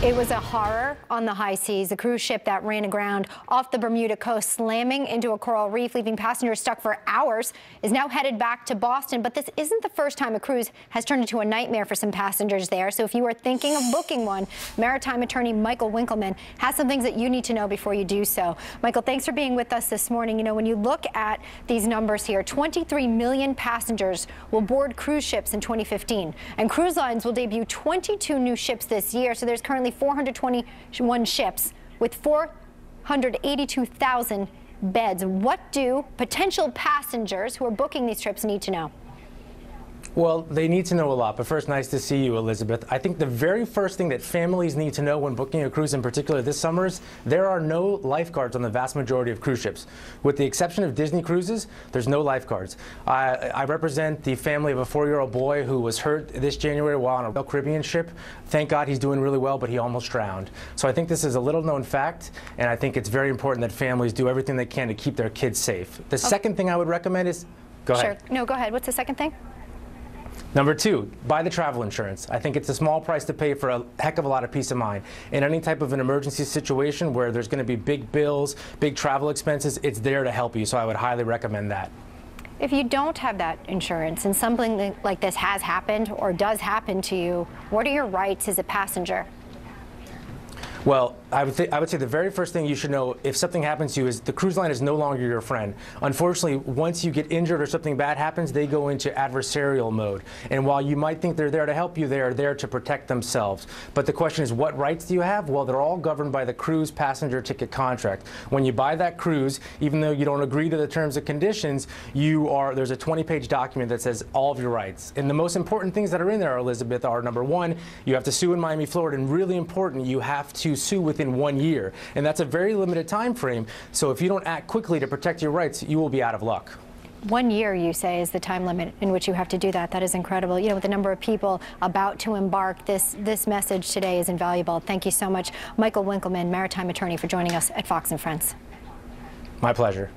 It was a horror on the high seas. A cruise ship that ran aground off the Bermuda coast, slamming into a coral reef, leaving passengers stuck for hours, is now headed back to Boston. But this isn't the first time a cruise has turned into a nightmare for some passengers there. So if you are thinking of booking one, Maritime attorney Michael Winkleman has some things that you need to know before you do so. Michael, thanks for being with us this morning. You know, when you look at these numbers here, 23 million passengers will board cruise ships in 2015, and cruise lines will debut 22 new ships this year. So there's currently 421 ships with 482,000 beds. What do potential passengers who are booking these trips need to know? Well, they need to know a lot, but first, nice to see you, Elizabeth. I think the very first thing that families need to know when booking a cruise, in particular this summer, is there are no lifeguards on the vast majority of cruise ships. With the exception of Disney cruises, there's no lifeguards. I represent the family of a 4-year-old boy who was hurt this January while on a Caribbean ship. Thank God he's doing really well, but he almost drowned. So I think this is a little-known fact, and I think it's very important that families do everything they can to keep their kids safe. The second thing I would recommend is, go ahead. Sure. No, go ahead. What's the second thing? Number 2, buy the travel insurance. I think it's a small price to pay for a heck of a lot of peace of mind. In any type of an emergency situation where there's going to be big bills, big travel expenses, it's there to help you, so I would highly recommend that. If you don't have that insurance and something like this has happened or does happen to you, what are your rights as a passenger? Well, I would say the very first thing you should know if something happens to you is the cruise line is no longer your friend. Unfortunately, once you get injured or something bad happens, they go into adversarial mode. And while you might think they're there to help you, they are there to protect themselves. But the question is, what rights do you have? Well, they're all governed by the cruise passenger ticket contract. When you buy that cruise, even though you don't agree to the terms and conditions, there's a 20-page document that says all of your rights. And the most important things that are in there, Elizabeth, are number 1, you have to sue in Miami, Florida, and really important, you have to sue within 1 year, and that's a very limited time frame. So if you don't act quickly to protect your rights, you will be out of luck. 1 year, you say, is the time limit in which you have to do that. That is incredible. You know, with the number of people about to embark, this message today is invaluable. Thank you so much, Michael Winkleman, Maritime attorney, for joining us at Fox & Friends. My pleasure.